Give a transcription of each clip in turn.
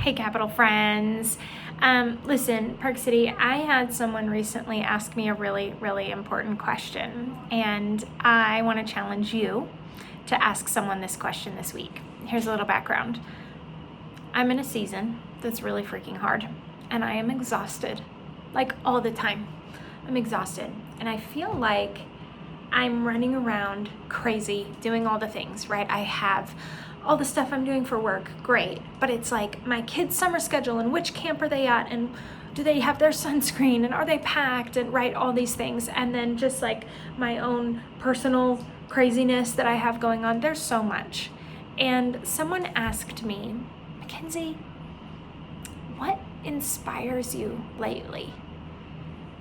Hey, Capital friends. Listen, Park City, I had someone recently ask me a really, really important question, and I want to challenge you to ask someone this question this week. Here's a little background. I'm in a season that's really freaking hard, and I am exhausted, like all the time. I'm exhausted, and I feel like I'm running around crazy, doing all the things, right? I have all the stuff I'm doing for work, great, but it's like my kids' summer schedule and which camp are they at and do they have their sunscreen and are they packed and right, all these things. And then just like my own personal craziness that I have going on, there's so much. And someone asked me, Mackenzie, what inspires you lately?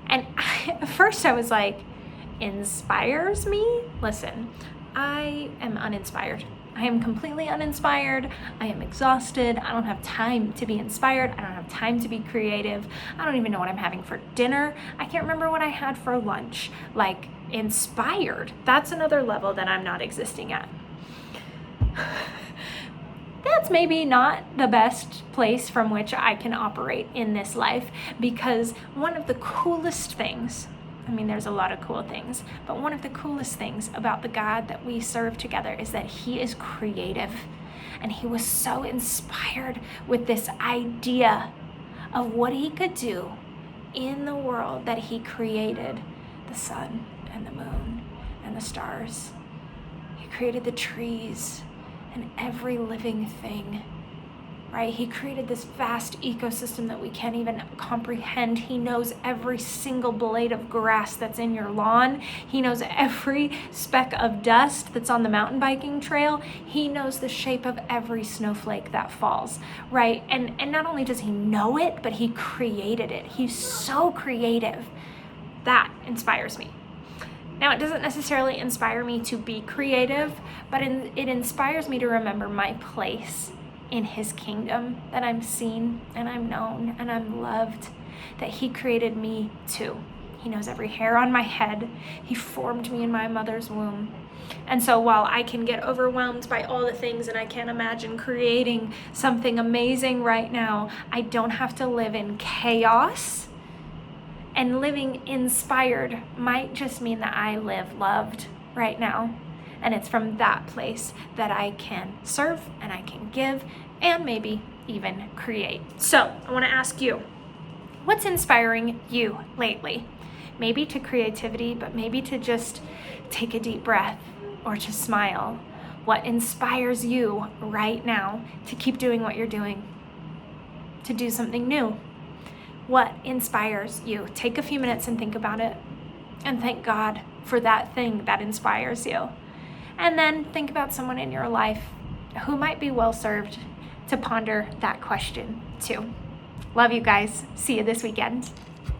And at first I was like, inspires me? Listen, I am uninspired. I am completely uninspired. I am exhausted. I don't have time to be inspired. I don't have time to be creative. I don't even know what I'm having for dinner. I can't remember what I had for lunch. Like, inspired. That's another level that I'm not existing at. That's maybe not the best place from which I can operate in this life, because one of the coolest things, there's a lot of cool things, but one of the coolest things about the God that we serve together is that He is creative. And He was so inspired with this idea of what He could do in the world that He created the sun and the moon and the stars. He created the trees and every living thing, right? He created this vast ecosystem that we can't even comprehend. He knows every single blade of grass that's in your lawn. He knows every speck of dust that's on the mountain biking trail. He knows the shape of every snowflake that falls, right? And not only does He know it, but He created it. He's so creative. That inspires me. Now, it doesn't necessarily inspire me to be creative, but it inspires me to remember my place in His kingdom, that I'm seen and I'm known and I'm loved, that He created me too. He knows every hair on my head. He formed me in my mother's womb. And so while I can get overwhelmed by all the things and I can't imagine creating something amazing right now, I don't have to live in chaos. And living inspired might just mean that I live loved right now. And it's from that place that I can serve and I can give and maybe even create. So I want to ask you, what's inspiring you lately? Maybe to creativity, but maybe to just take a deep breath or to smile. What inspires you right now to keep doing what you're doing? To do something new? What inspires you? Take a few minutes and think about it and thank God for that thing that inspires you. And then think about someone in your life who might be well served to ponder that question too. Love you guys. See you this weekend.